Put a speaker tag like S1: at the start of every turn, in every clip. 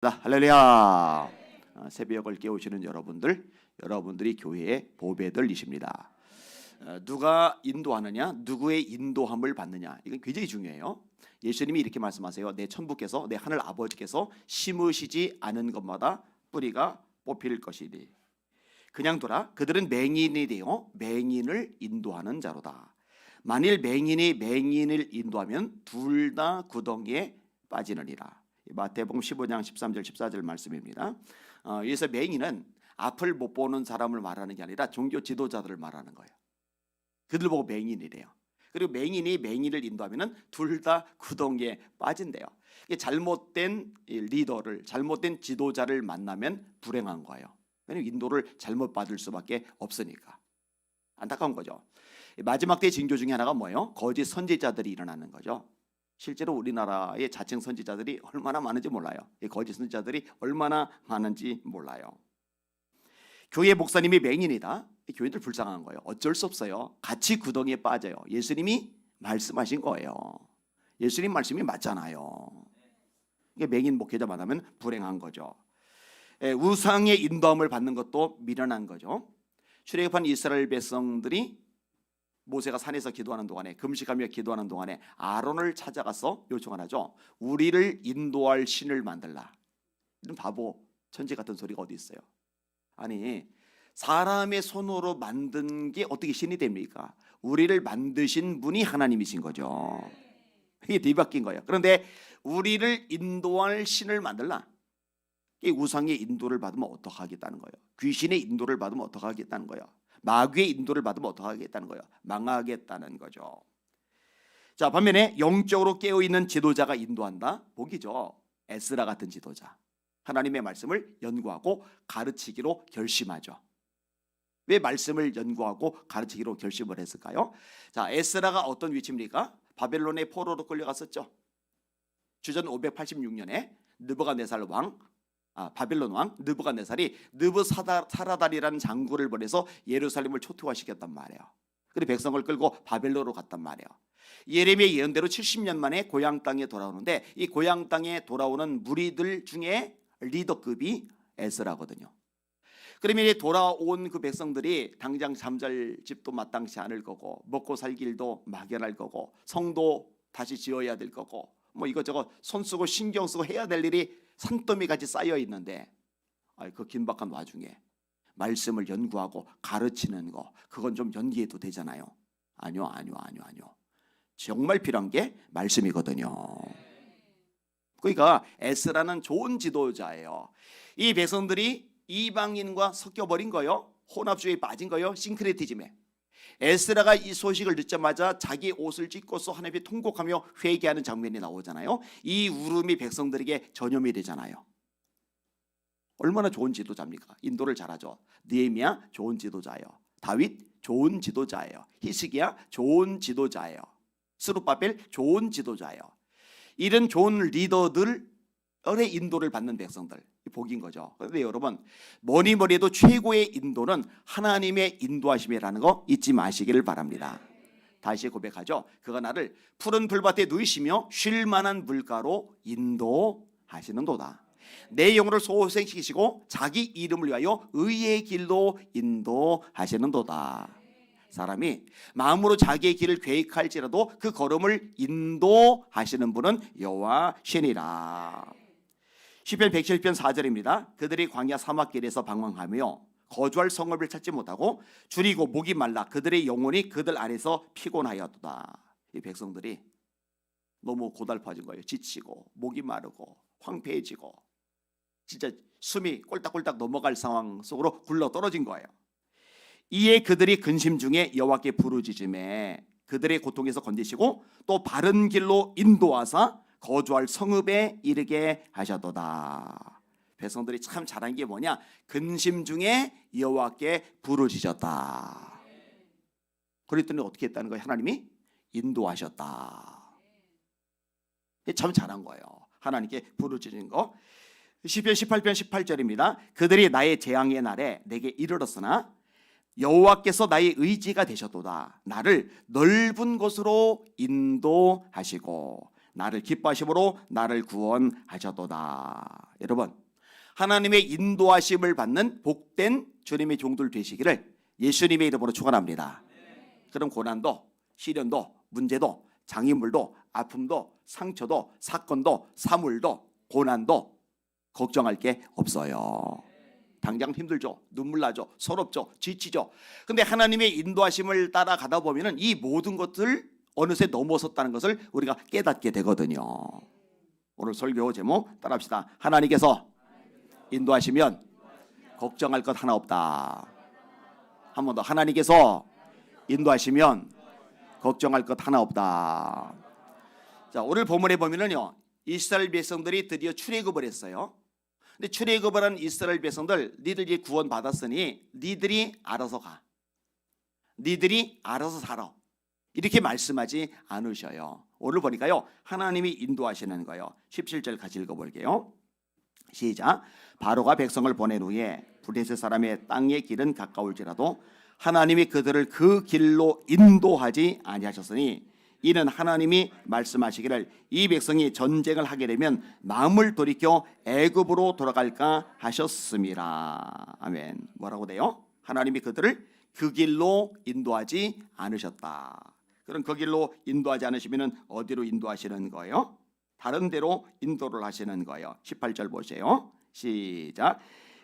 S1: 할렐루야. 새벽을 깨우시는 여러분들이 교회의 보배들이십니다. 누가 인도하느냐, 누구의 인도함을 받느냐, 이건 굉장히 중요해요. 예수님이 이렇게 말씀하세요. 내 천부께서, 내 하늘 아버지께서 심으시지 않은 것마다 뿌리가 뽑힐 것이니 그냥 둬라. 그들은 맹인이 되어 맹인을 인도하는 자로다. 만일 맹인이 맹인을 인도하면 둘 다 구덩이에 빠지느니라. 마태복음 15장 13절 14절 말씀입니다. 여기서 맹인은 앞을 못 보는 사람을 말하는 게 아니라 종교 지도자들을 말하는 거예요. 그들 보고 맹인이래요. 그리고 맹인이 맹인을 인도하면 둘 다 구덩이에 빠진대요. 잘못된 리더를, 잘못된 지도자를 만나면 불행한 거예요. 왜냐하면 인도를 잘못 받을 수밖에 없으니까. 안타까운 거죠. 마지막 때 징조 중에 하나가 뭐예요? 거짓 선지자들이 일어나는 거죠. 실제로 우리나라의 자칭 선지자들이 얼마나 많은지 몰라요. 거짓 선지자들이 얼마나 많은지 몰라요. 교회 목사님이 맹인이다. 교인들 불쌍한 거예요. 어쩔 수 없어요. 같이 구덩이에 빠져요. 예수님이 말씀하신 거예요. 예수님 말씀이 맞잖아요. 맹인 목회자 만나면 불행한 거죠. 우상의 인도함을 받는 것도 미련한 거죠. 출애굽한 이스라엘 백성들이 모세가 산에서 기도하는 동안에, 금식하며 기도하는 동안에 아론을 찾아가서 요청을 하죠. 우리를 인도할 신을 만들라. 이런 바보 천지 같은 소리가 어디 있어요? 아니, 사람의 손으로 만든 게 어떻게 신이 됩니까? 우리를 만드신 분이 하나님이신 거죠. 이게 뒤바뀐 거예요. 그런데 우리를 인도할 신을 만들라. 이 우상의 인도를 받으면 어떡하겠다는 거예요? 귀신의 인도를 받으면 어떡하겠다는 거예요? 마귀의 인도를 받으면 어떡하겠다는 거예요? 망하겠다는 거죠. 자, 반면에 영적으로 깨어있는 지도자가 인도한다? 복이죠. 에스라 같은 지도자. 하나님의 말씀을 연구하고 가르치기로 결심하죠. 왜 말씀을 연구하고 가르치기로 결심을 했을까요? 자, 에스라가 어떤 위치입니까? 바벨론의 포로로 끌려갔었죠. 주전 586년에 느부갓네살 왕, 바벨론 왕 느부갓네살이 느부사라단이라는 장군을 보내서 예루살렘을 초토화시켰단 말이에요. 그리고 백성을 끌고 바벨론으로 갔단 말이에요. 예레미야 예언대로 70년 만에 고향 땅에 돌아오는데 이 고향 땅에 돌아오는 무리들 중에 리더급이 에스라거든요. 그러면 돌아온 그 백성들이 당장 잠잘 집도 마땅치 않을 거고 먹고 살 길도 막연할 거고 성도 다시 지어야 될 거고 뭐 이것저것 손 쓰고 신경 쓰고 해야 될 일이 산더미 같이 쌓여 있는데 그 긴박한 와중에 말씀을 연구하고 가르치는 거, 그건 좀 연기해도 되잖아요. 아니요. 정말 필요한 게 말씀이거든요. 그러니까 에스라는 좋은 지도자예요. 이 백성들이 이방인과 섞여버린 거요, 혼합주의에 빠진 거요, 싱크레티즘에. 에스라가 이 소식을 듣자마자 자기 옷을 찢고서 하나님께 통곡하며 회개하는 장면이 나오잖아요. 이 울음이 백성들에게 전염이 되잖아요. 얼마나 좋은 지도자입니까? 인도를 잘하죠. 느헤미야 좋은 지도자예요. 다윗 좋은 지도자예요. 히스기야 좋은 지도자예요. 스룹바벨 좋은 지도자예요. 이런 좋은 리더들의 인도를 받는 백성들, 복인 거죠. 그런데 여러분, 뭐니 해도 최고의 인도는 하나님의 인도하심이라는 거 잊지 마시기를 바랍니다. 다시 고백하죠. 그가 나를 푸른 풀밭에 누이시며 쉴 만한 물가로 인도하시는도다. 내 영혼을 소생시키시고 자기 이름을 위하여 의의 길로 인도하시는도다. 사람이 마음으로 자기의 길을 계획할지라도 그 걸음을 인도하시는 분은 여호와시니라. 시편 107편 4절입니다. 그들이 광야 사막길에서 방황하며 거주할 성읍을 찾지 못하고 줄이고 목이 말라 그들의 영혼이 그들 안에서 피곤하였도다. 이 백성들이 너무 고달파진 거예요. 지치고 목이 마르고 황폐해지고 진짜 숨이 꼴딱꼴딱 넘어갈 상황 속으로 굴러 떨어진 거예요. 이에 그들이 근심 중에 여호와께 부르짖음에 그들의 고통에서 건지시고 또 바른 길로 인도하사 거주할 성읍에 이르게 하셨도다. 백성들이 참 잘한 게 뭐냐? 근심 중에 여호와께 부르짖었다. 그랬더니 어떻게 했다는 거예요? 하나님이 인도하셨다. 참 잘한 거예요. 하나님께 부르짖은 거. 시편 18편 18절입니다. 그들이 나의 재앙의 날에 내게 이르렀으나 여호와께서 나의 의지가 되셨도다. 나를 넓은 곳으로 인도하시고 나를 기뻐하심으로 나를 구원하셨도다. 여러분, 하나님의 인도하심을 받는 복된 주님의 종들 되시기를 예수님의 이름으로 축원합니다. 그럼 고난도, 시련도, 문제도, 장애물도, 아픔도, 상처도, 사건도, 사물도, 고난도 걱정할 게 없어요. 당장 힘들죠. 눈물 나죠. 서럽죠. 지치죠. 근데 하나님의 인도하심을 따라가다 보면은 이 모든 것들 어느새 넘어섰다는 것을 우리가 깨닫게 되거든요. 오늘 설교 제목 따라합시다. 하나님께서 인도하시면 걱정할 것 하나 없다. 한 번 더. 하나님께서 인도하시면 걱정할 것 하나 없다. 자, 오늘 본문에 보면은요, 이스라엘 백성들이 드디어 출애굽을 했어요. 근데 출애굽을 한 이스라엘 백성들, 니들이 구원 받았으니 니들이 알아서 가, 니들이 알아서 살아, 이렇게 말씀하지 않으셔요. 오늘 보니까요, 하나님이 인도하시는 거예요. 17절 같이 읽어볼게요. 시작. 바로가 백성을 보낸 후에 블레셋 사람의 땅의 길은 가까울지라도 하나님이 그들을 그 길로 인도하지 아니하셨으니 이는 하나님이 말씀하시기를 이 백성이 전쟁을 하게 되면 마음을 돌이켜 애굽으로 돌아갈까 하셨음이라. 아멘. 뭐라고 돼요? 하나님이 그들을 그 길로 인도하지 않으셨다. 그럼 그 길로 인도하지 않으시면 어디로 인도하시는 거예요? 다른 데로 인도를 하시는 거예요. 18절 보세요. 시작.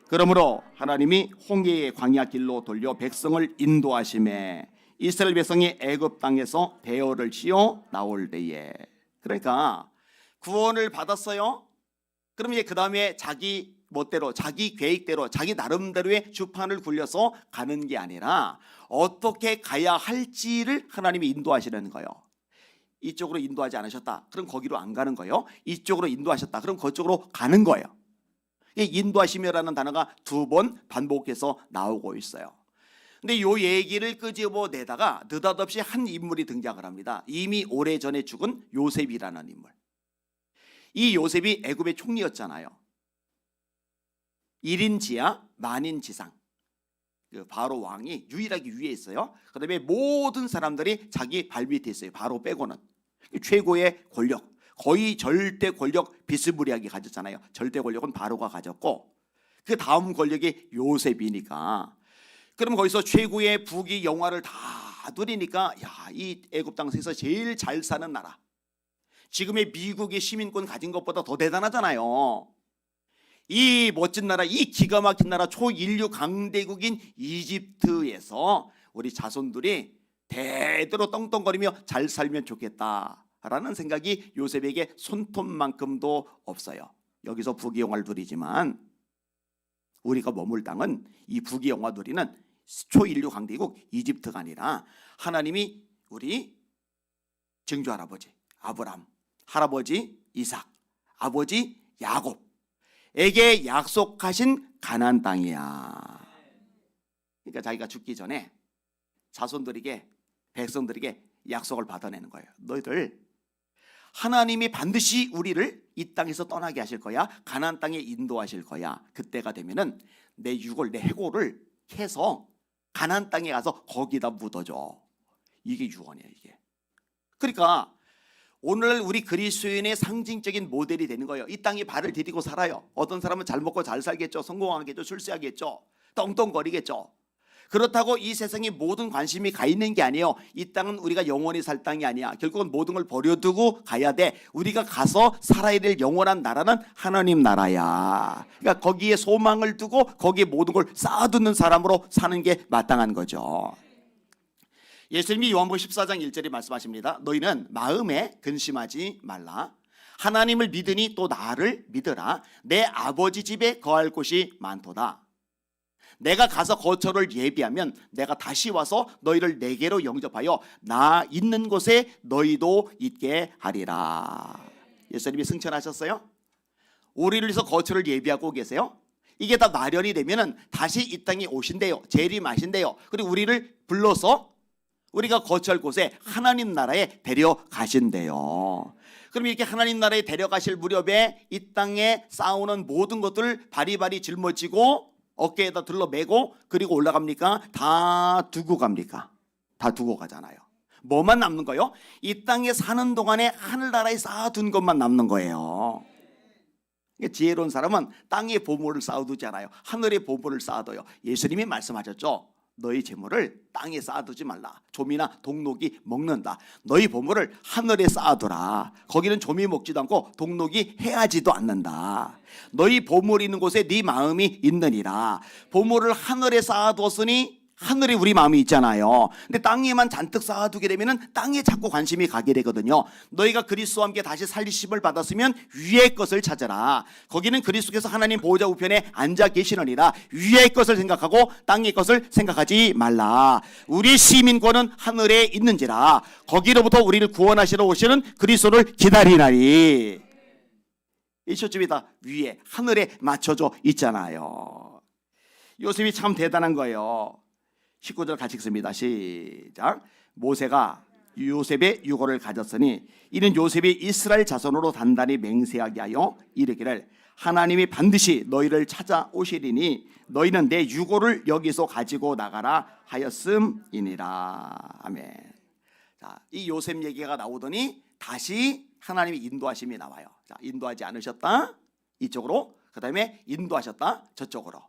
S1: 그러므로 하나님이 홍해의 광야 길로 돌려 백성을 인도하심에 이스라엘 백성이 애굽 땅에서 대어를 치어 나올 때에, 그러니까 구원을 받았어요. 그럼 이제 그 다음에 자기 멋대로, 자기 계획대로, 자기 나름대로의 주판을 굴려서 가는 게 아니라 어떻게 가야 할지를 하나님이 인도하시는 거예요. 이쪽으로 인도하지 않으셨다, 그럼 거기로 안 가는 거예요. 이쪽으로 인도하셨다, 그럼 그쪽으로 가는 거예요. 이 인도하시며라는 단어가 2번 반복해서 나오고 있어요. 근데 요 얘기를 끄집어내다가 느닷없이 한 인물이 등장을 합니다. 이미 오래전에 죽은 요셉이라는 인물. 이 요셉이 애굽의 총리였잖아요. 1인 지하 만인 지상. 그 바로 왕이 유일하게 위에 있어요. 그 다음에 모든 사람들이 자기 발 밑에 있어요. 바로 빼고는. 최고의 권력, 거의 절대 권력 비스무리하게 가졌잖아요. 절대 권력은 바로가 가졌고 그 다음 권력이 요셉이니까, 그럼 거기서 최고의 부귀 영화를 다 누리니까, 야, 이 애굽 땅에서 제일 잘 사는 나라, 지금의 미국의 시민권 가진 것보다 더 대단하잖아요. 이 멋진 나라, 이 기가 막힌 나라, 초인류 강대국인 이집트에서 우리 자손들이 대대로 떵떵거리며 잘 살면 좋겠다라는 생각이 요셉에게 손톱만큼도 없어요. 여기서 부귀영화를 누리지만 우리가 머물 땅은 이 부귀영화 누리는 초인류 강대국 이집트가 아니라 하나님이 우리 증조 할아버지 아브람, 할아버지 이삭, 아버지 야곱에게 약속하신 가나안 땅이야. 그러니까 자기가 죽기 전에 자손들에게, 백성들에게 약속을 받아내는 거예요. 너희들 하나님이 반드시 우리를 이 땅에서 떠나게 하실 거야. 가나안 땅에 인도하실 거야. 그때가 되면은 내 유골, 내 해골을 캐서 가나안 땅에 가서 거기다 묻어줘. 이게 유언이에요, 이게. 그러니까 오늘 우리 그리스도인의 상징적인 모델이 되는 거예요. 이 땅에 발을 디디고 살아요. 어떤 사람은 잘 먹고 잘 살겠죠. 성공하겠죠. 출세하겠죠. 떵떵거리겠죠. 그렇다고 이 세상에 모든 관심이 가 있는 게 아니에요. 이 땅은 우리가 영원히 살 땅이 아니야. 결국은 모든 걸 버려두고 가야 돼. 우리가 가서 살아야 될 영원한 나라는 하나님 나라야. 그러니까 거기에 소망을 두고 거기에 모든 걸 쌓아두는 사람으로 사는 게 마땅한 거죠. 예수님이 요한복음 14장 1절에 말씀하십니다. 너희는 마음에 근심하지 말라. 하나님을 믿으니 또 나를 믿으라. 내 아버지 집에 거할 곳이 많도다. 내가 가서 거처를 예비하면 내가 다시 와서 너희를 내게로 영접하여 나 있는 곳에 너희도 있게 하리라. 예수님이 승천하셨어요. 우리를 위해서 거처를 예비하고 계세요. 이게 다 마련이 되면은 다시 이 땅에 오신대요. 재림하신대요. 그리고 우리를 불러서 우리가 거처할 곳에 하나님 나라에 데려가신대요. 그럼 이렇게 하나님 나라에 데려가실 무렵에 이 땅에 쌓아오는 모든 것들을 바리바리 짊어지고 어깨에다 들러 메고 그리고 올라갑니까? 다 두고 갑니까? 다 두고 가잖아요. 뭐만 남는 거예요? 이 땅에 사는 동안에 하늘나라에 쌓아둔 것만 남는 거예요. 지혜로운 사람은 땅에 보물을 쌓아두지 않아요. 하늘에 보물을 쌓아둬요. 예수님이 말씀하셨죠. 너희 재물을 땅에 쌓아두지 말라. 조미나 동록이 먹는다. 너희 보물을 하늘에 쌓아두라. 거기는 조미 먹지도 않고 동록이 해하지도 않는다. 너희 보물이 있는 곳에 네 마음이 있느니라. 보물을 하늘에 쌓아두었으니 하늘에 우리 마음이 있잖아요. 근데 땅에만 잔뜩 쌓아두게 되면은 땅에 자꾸 관심이 가게 되거든요. 너희가 그리스도와 함께 다시 살리심을 받았으면 위의 것을 찾아라. 거기는 그리스도께서 하나님 보호자 우편에 앉아 계시느니라. 위의 것을 생각하고 땅의 것을 생각하지 말라. 우리 시민권은 하늘에 있는지라. 거기로부터 우리를 구원하시러 오시는 그리스도를 기다리나니. 이 초점이 다 위에 하늘에 맞춰져 있잖아요. 요셉이 참 대단한 거예요. 19절 같이 읽습니다. 시작. 모세가 요셉의 유고를 가졌으니 이는 요셉이 이스라엘 자손으로 단단히 맹세하게 하여 이르기를 하나님이 반드시 너희를 찾아오시리니 너희는 내 유고를 여기서 가지고 나가라 하였음이니라. 아멘. 자, 이 요셉 얘기가 나오더니 다시 하나님의 인도하심이 나와요. 자, 인도하지 않으셨다 이쪽으로, 그 다음에 인도하셨다 저쪽으로.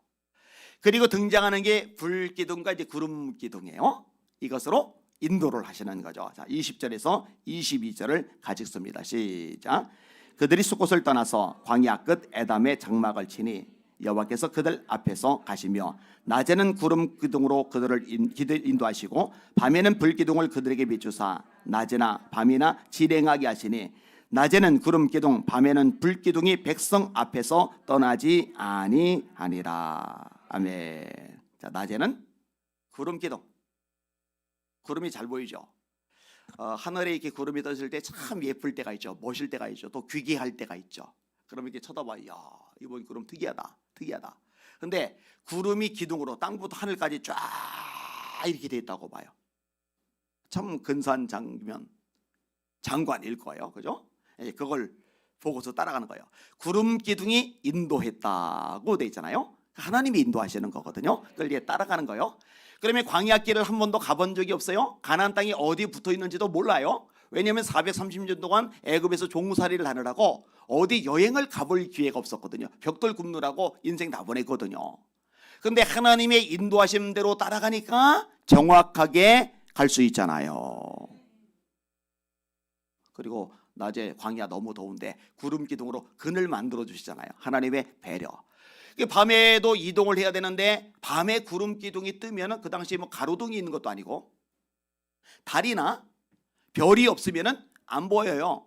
S1: 그리고 등장하는 게 불기둥과 이제 구름 기둥이에요. 이것으로 인도를 하시는 거죠. 자, 20절에서 22절을 같이 읽습니다. 시작. 그들이 숫곳을 떠나서 광야 끝 에담의 장막을 치니 여호와께서 그들 앞에서 가시며 낮에는 구름 기둥으로 그들을 인도하시고 밤에는 불기둥을 그들에게 비추사 낮이나 밤이나 질행하게 하시니 낮에는 구름 기둥 밤에는 불기둥이 백성 앞에서 떠나지 아니하니라. 아멘. 자, 낮에는 구름 기둥. 구름이 잘 보이죠. 하늘에 이렇게 구름이 떠있을 때 참 예쁠 때가 있죠. 멋일 때가 있죠. 또 귀기할 때가 있죠. 그러면 이렇게 쳐다봐요. 야, 이번 구름 특이하다. 특이하다. 근데 구름이 기둥으로 땅부터 하늘까지 쫙 이렇게 돼 있다고 봐요. 참 근사한 장면, 장관일 거예요. 그죠? 그걸 보고서 따라가는 거예요. 구름 기둥이 인도했다고 돼 있잖아요. 하나님이 인도하시는 거거든요. 그걸 이제 따라가는 거예요. 그러면 광야길을 한 번도 가본 적이 없어요. 가나안 땅이 어디 붙어 있는지도 몰라요. 왜냐하면 430년 동안 애굽에서 종살이를 하느라고 어디 여행을 가볼 기회가 없었거든요. 벽돌 굽느라고 인생 다 보냈거든요. 그런데 하나님의 인도하심대로 따라가니까 정확하게 갈 수 있잖아요. 그리고 낮에 광야 너무 더운데 구름 기둥으로 그늘 만들어 주시잖아요. 하나님의 배려. 밤에도 이동을 해야 되는데 밤에 구름 기둥이 뜨면은 그 당시에 뭐 가로등이 있는 것도 아니고 달이나 별이 없으면은 안 보여요.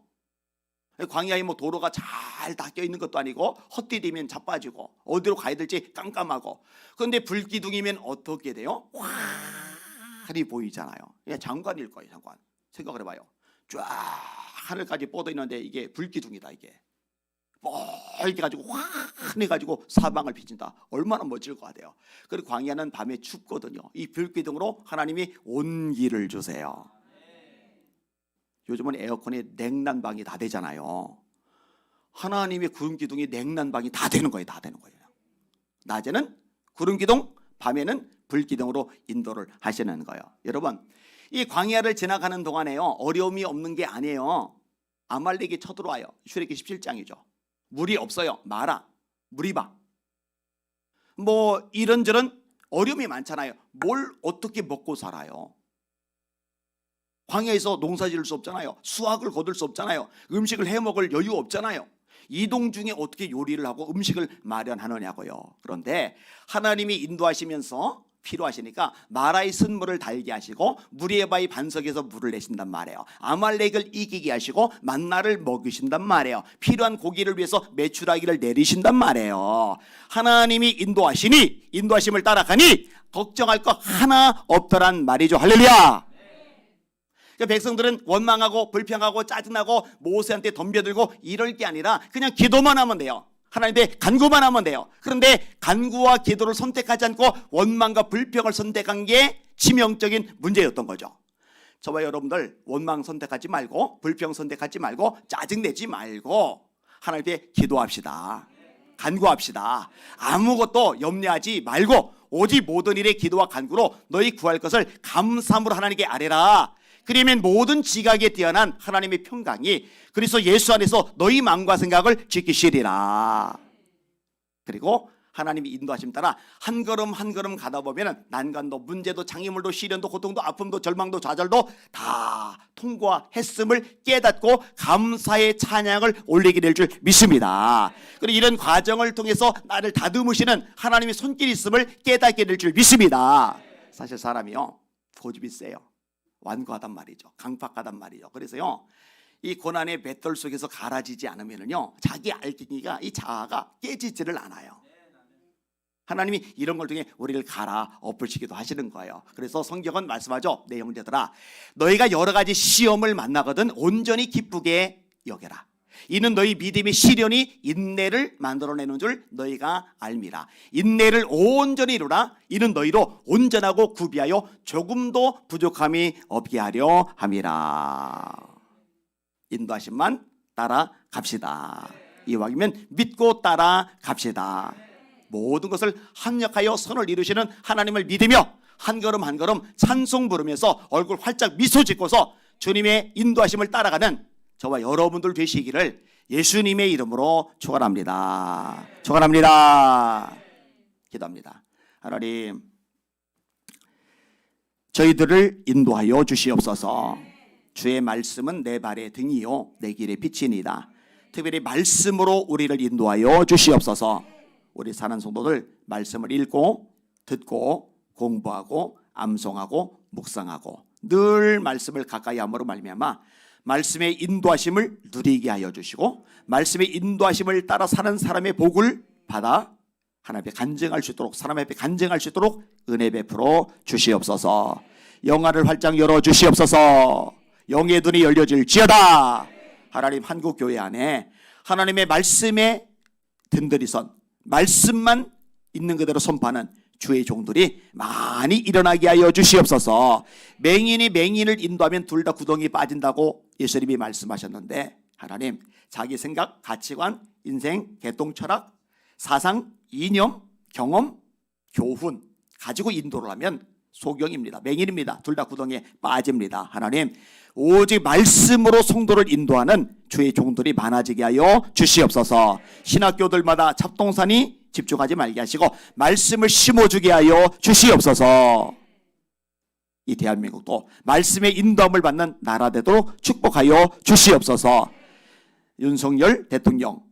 S1: 광야에 뭐 도로가 잘 닦여 있는 것도 아니고 헛디디면 자빠지고 어디로 가야 될지 깜깜하고. 그런데 불기둥이면 어떻게 돼요? 환히 보이잖아요. 장관일 거예요. 장관. 생각을 해봐요. 쫙 하늘까지 뻗어 있는데 이게 불기둥이다. 이게 이렇게 가지고 환해 가지고 사방을 비친다. 얼마나 멋질 것 같아요. 그리고 광야는 밤에 춥거든요. 이 불기둥으로 하나님이 온기를 주세요. 요즘은 에어컨에 냉난방이 다 되잖아요. 하나님의 구름기둥이 냉난방이 다 되는 거예요. 다 되는 거예요. 낮에는 구름기둥, 밤에는 불기둥으로 인도를 하시는 거예요. 여러분, 이 광야를 지나가는 동안에요, 어려움이 없는 게 아니에요. 아말렉이 쳐들어와요. 출애굽기 17장이죠. 물이 없어요. 마라, 무리바. 뭐 이런저런 어려움이 많잖아요. 뭘 어떻게 먹고 살아요? 광야에서 농사 지을 수 없잖아요. 수확을 거둘 수 없잖아요. 음식을 해 먹을 여유 없잖아요. 이동 중에 어떻게 요리를 하고 음식을 마련하느냐고요. 그런데 하나님이 인도하시면서 필요하시니까 마라의 쓴물을 달게 하시고 무리에바의 반석에서 물을 내신단 말이에요. 아말렉을 이기게 하시고 만나를 먹이신단 말이에요. 필요한 고기를 위해서 메추라기를 내리신단 말이에요. 하나님이 인도하시니 인도하심을 따라가니 걱정할 거 하나 없더란 말이죠. 할렐루야. 백성들은 원망하고 불평하고 짜증나고 모세한테 덤벼들고 이럴 게 아니라 그냥 기도만 하면 돼요. 하나님께 간구만 하면 돼요. 그런데 간구와 기도를 선택하지 않고 원망과 불평을 선택한 게 치명적인 문제였던 거죠. 저와 여러분들 원망 선택하지 말고 불평 선택하지 말고 짜증내지 말고 하나님께 기도합시다. 간구합시다. 아무것도 염려하지 말고 오직 모든 일에 기도와 간구로 너희 구할 것을 감사함으로 하나님께 아뢰라. 그러면 모든 지각에 뛰어난 하나님의 평강이 그리스도 예수 안에서 너희 마음과 생각을 지키시리라. 그리고 하나님이 인도하심 따라 한 걸음 한 걸음 가다 보면 난관도 문제도 장애물도 시련도 고통도 아픔도 절망도 좌절도 다 통과했음을 깨닫고 감사의 찬양을 올리게 될 줄 믿습니다. 그리고 이런 과정을 통해서 나를 다듬으시는 하나님의 손길이 있음을 깨닫게 될 줄 믿습니다. 사실 사람이요 고집이 세요. 완고하단 말이죠. 강팍하단 말이죠. 그래서요 이 고난의 뱃돌 속에서 갈아지지 않으면요 자기 알갱이가 이 자아가 깨지지를 않아요. 하나님이 이런 걸 통해 우리를 갈아 엎으시기도 하시는 거예요. 그래서 성경은 말씀하죠. 내 형제들아 너희가 여러 가지 시험을 만나거든 온전히 기쁘게 여겨라. 이는 너희 믿음의 시련이 인내를 만들어내는 줄 너희가 알미라. 인내를 온전히 이루라. 이는 너희로 온전하고 구비하여 조금도 부족함이 없게 하려 함이라. 인도하심만 따라갑시다. 이왕이면 믿고 따라갑시다. 모든 것을 합력하여 선을 이루시는 하나님을 믿으며 한 걸음 한 걸음 찬송 부르면서 얼굴 활짝 미소 짓고서 주님의 인도하심을 따라가는 저와 여러분들 되시기를 예수님의 이름으로 축원합니다. 축원합니다. 기도합니다. 하나님 저희들을 인도하여 주시옵소서. 주의 말씀은 내 발의 등이요 내 길의 빛이니이다. 특별히 말씀으로 우리를 인도하여 주시옵소서. 우리 사는 성도들 말씀을 읽고 듣고 공부하고 암송하고 묵상하고 늘 말씀을 가까이 함으로 말미암아 말씀의 인도하심을 누리게 하여 주시고 말씀의 인도하심을 따라 사는 사람의 복을 받아 하나님 앞에 간증할 수 있도록 사람 앞에 간증할 수 있도록 은혜 베풀어 주시옵소서. 영화를 활짝 열어 주시옵소서. 영의 눈이 열려질지어다. 하나님 한국교회 안에 하나님의 말씀에 든든히선 말씀만 있는 그대로 선포하는 주의 종들이 많이 일어나게 하여 주시옵소서. 맹인이 맹인을 인도하면 둘 다 구덩이에 빠진다고 예수님이 말씀하셨는데 하나님 자기 생각, 가치관, 인생, 개통, 철학, 사상, 이념, 경험, 교훈 가지고 인도를 하면 소경입니다. 맹인입니다. 둘 다 구덩이에 빠집니다. 하나님 오직 말씀으로 성도를 인도하는 주의 종들이 많아지게 하여 주시옵소서. 신학교들마다 잡동사니 집중하지 말게 하시고 말씀을 심어주게 하여 주시옵소서. 이 대한민국도 말씀의 인도함을 받는 나라 되도록 축복하여 주시옵소서. 윤석열 대통령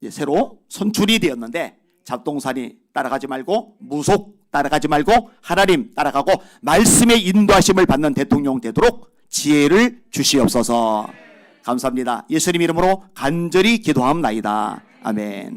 S1: 새로 선출이 되었는데 잡동사니 따라가지 말고 무속 따라가지 말고 하나님 따라가고 말씀의 인도하심을 받는 대통령 되도록 지혜를 주시옵소서. 감사합니다. 예수님 이름으로 간절히 기도함나이다. 아멘.